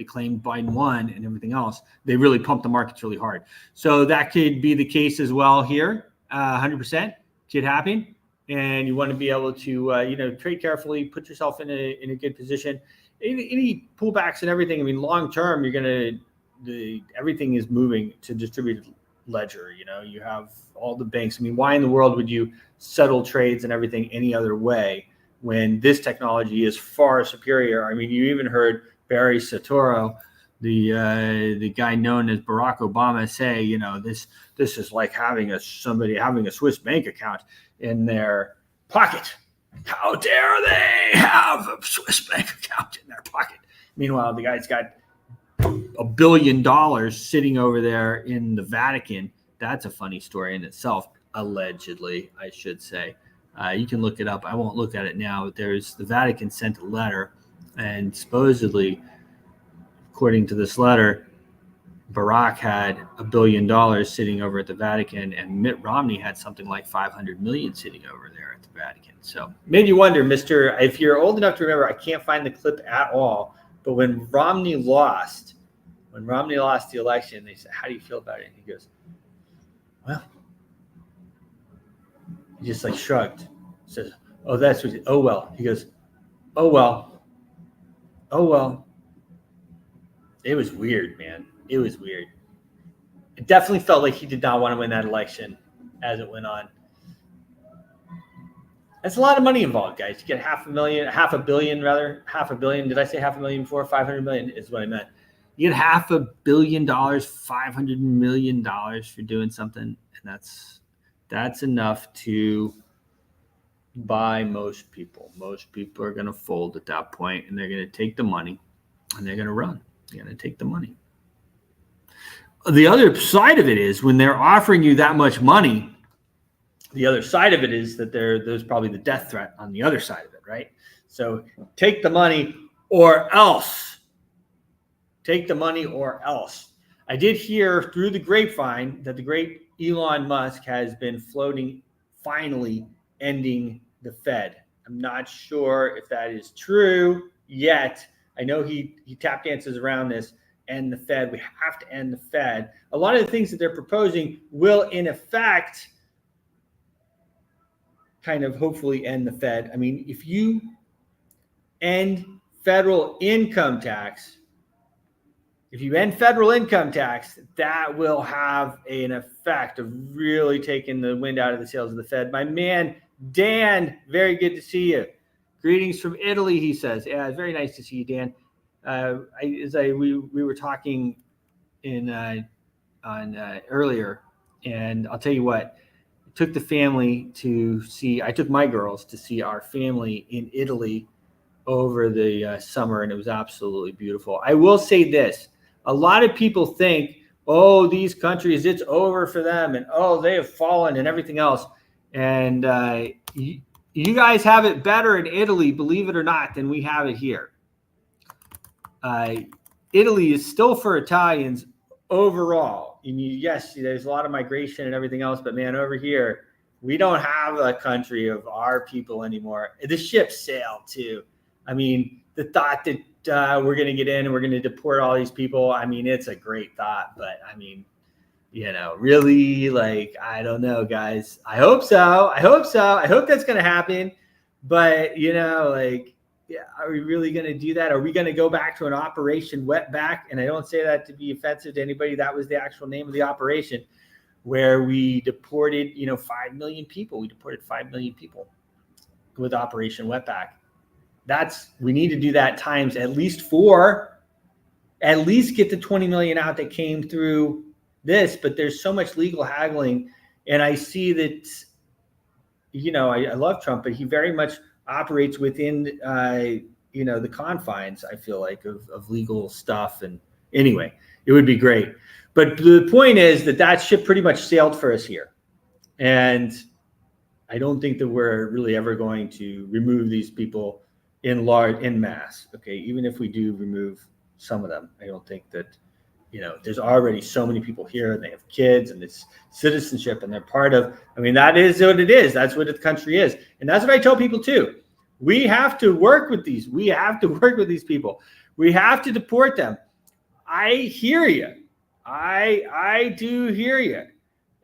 claimed Biden won and everything else, they really pumped the markets really hard. So that could be the case as well here. 100% could happen. And you want to be able to trade carefully, put yourself in a good position. Any pullbacks and everything. I mean, long term, everything is moving to distributed ledger. You have all the banks. I mean, why in the world would you settle trades and everything any other way when this technology is far superior? I mean, you even heard Barry Soetoro, the guy known as Barack Obama, say, this is like having somebody having a Swiss bank account in their pocket. How dare they have a Swiss bank account in their pocket? Meanwhile, the guy's got $1 billion sitting over there in the Vatican. That's a funny story in itself, allegedly, I should say. You can look it up. I won't look at it now. But the Vatican sent a letter, and supposedly, according to this letter, Barack had $1 billion sitting over at the Vatican, and Mitt Romney had something like 500 million sitting over there at the Vatican. So made you wonder, Mr. If you're old enough to remember, I can't find the clip at all, but when Romney lost the election, they said, "How do you feel about it?" And he goes, "Well," he just like shrugged, says, "Oh, that's what. Oh well." He goes, "Oh well. Oh well." It was weird, man. It was weird. It definitely felt like he did not want to win that election as it went on. That's a lot of money involved, guys. You get $500 million. Did I say $500,000 before? 500 million is what I meant. You get $500 million, $500 million for doing something, and that's enough to buy most people. Most people are going to fold at that point, and they're going to take the money, and they're going to run. They're going to take the money. the other side of it is when they're offering you that much money, the other side of it is that there's probably the death threat on the other side of it, right? So take the money or else. Take the money or else. I did hear through the grapevine that the great Elon Musk has been floating finally ending the Fed. I'm not sure if that is true yet. I know he tap dances around this, end the Fed. We have to end the Fed. A lot of the things that they're proposing will in effect kind of hopefully end the Fed. I mean, if you end federal income tax, that will have an effect of really taking the wind out of the sails of the Fed. My man, Dan, very good to see you. Greetings from Italy, he says. Yeah, very nice to see you, Dan. We were talking earlier, and I'll tell you what, I took my girls to see our family in Italy over the summer, and it was absolutely beautiful. I will say this. A lot of people think, oh, these countries, it's over for them, and oh, they have fallen and everything else. And you guys have it better in Italy, believe it or not, than we have it here. Italy is still for Italians overall. And yes, there's a lot of migration and everything else, but man, over here, we don't have a country of our people anymore. The ship sailed too. I mean, the thought that we're going to get in and we're going to deport all these people. I mean, it's a great thought, but I mean, really, like, I don't know, guys. I hope so. I hope that's going to happen. But, are we really going to do that? Are we going to go back to an Operation Wetback? And I don't say that to be offensive to anybody. That was the actual name of the operation, where we deported, 5 million people. We deported 5 million people with Operation Wetback. We need to do that times at least get the 20 million out that came through this, but there's so much legal haggling. And I see that, I love Trump, but he very much operates within, the confines, I feel like, of legal stuff. And anyway, it would be great. But the point is that ship pretty much sailed for us here. And I don't think that we're really ever going to remove these people in mass. Okay. Even if we do remove some of them, I don't think that, there's already so many people here and they have kids and it's citizenship and they're part of, that is what it is. That's what the country is. And that's what I tell people too. We have to work with these. We have to work with these people. We have to deport them. I hear you. I do hear you.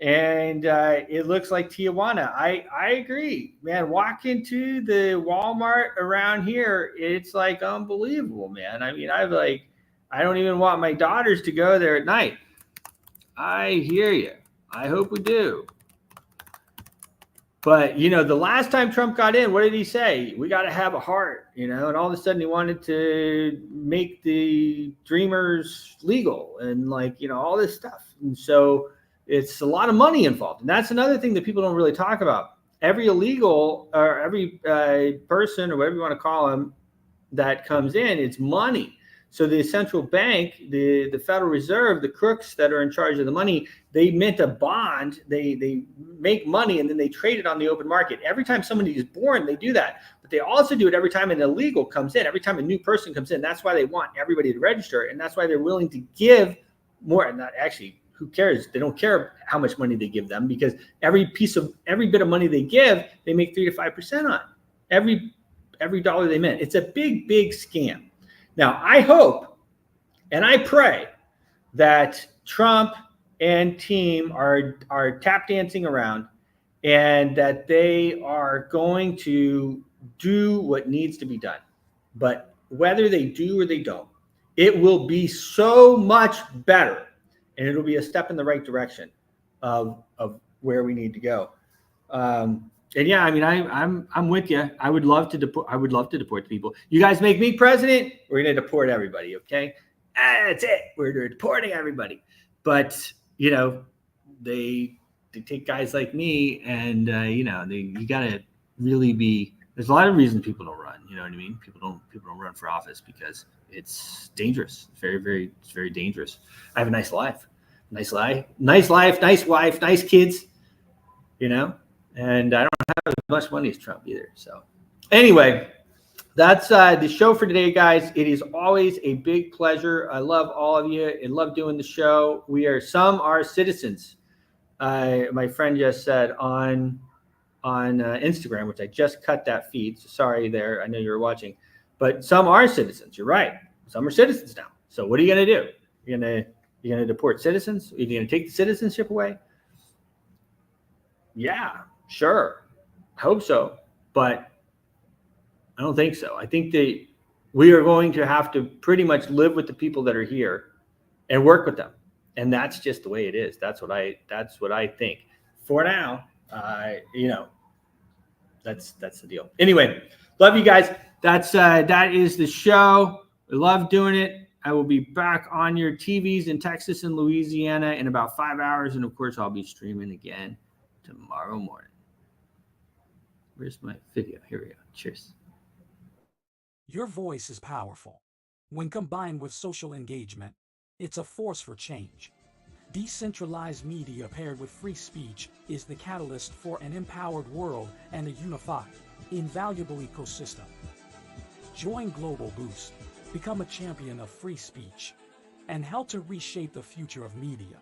And it looks like Tijuana. I agree, man. Walk into the Walmart around here, it's like unbelievable, man. I don't even want my daughters to go there at night. I hear you. I hope we do. But the last time Trump got in, what did he say? We got to have a heart, and all of a sudden he wanted to make the Dreamers legal and all this stuff. And so it's a lot of money involved. And that's another thing that people don't really talk about. Every illegal or every person or whatever you want to call them that comes in, it's money. So the central bank, the Federal Reserve, the crooks that are in charge of the money, they mint a bond, they make money, and then they trade it on the open market. Every time somebody is born, they do that. But they also do it every time an illegal comes in, every time a new person comes in. That's why they want everybody to register. And that's why they're willing to give more. And not actually, who cares? They don't care how much money they give them, because every bit of money they give, they make 3 to 5% on every dollar they mint. It's a big, big scam. Now, I hope and I pray that Trump and team are tap dancing around and that they are going to do what needs to be done. But whether they do or they don't, it will be so much better, and it'll be a step in the right direction of where we need to go. And yeah, I'm with you. I would love to deport the people. You guys make me president, we're going to deport everybody. Okay. That's it. We're deporting everybody. But, they take guys like me and, you got to really be, there's a lot of reasons people don't run. You know what I mean? People don't run for office because it's dangerous. It's very, very dangerous. I have a nice life. nice life, nice wife, nice kids, and I don't have as much money as Trump either. So anyway, that's the show for today, guys. It is always a big pleasure. I love all of you and love doing the show. Some are citizens. My friend just said on Instagram, which I just cut that feed. So sorry there. I know you were watching, but some are citizens. You're right. Some are citizens now. So what are you going to do? You're going to deport citizens? Are you going to take the citizenship away? Yeah, sure. I hope so. But I don't think so. I think that we are going to have to pretty much live with the people that are here and work with them. And that's just the way it is. That's what I think. For now, that's the deal. Anyway, love you guys. That is the show. I love doing it. I will be back on your TVs in Texas and Louisiana in about 5 hours. And of course, I'll be streaming again tomorrow morning. Where's my video? Here we go. Cheers. Your voice is powerful. When combined with social engagement, it's a force for change. Decentralized media paired with free speech is the catalyst for an empowered world and a unified, invaluable ecosystem. Join Global Boost, become a champion of free speech, and help to reshape the future of media.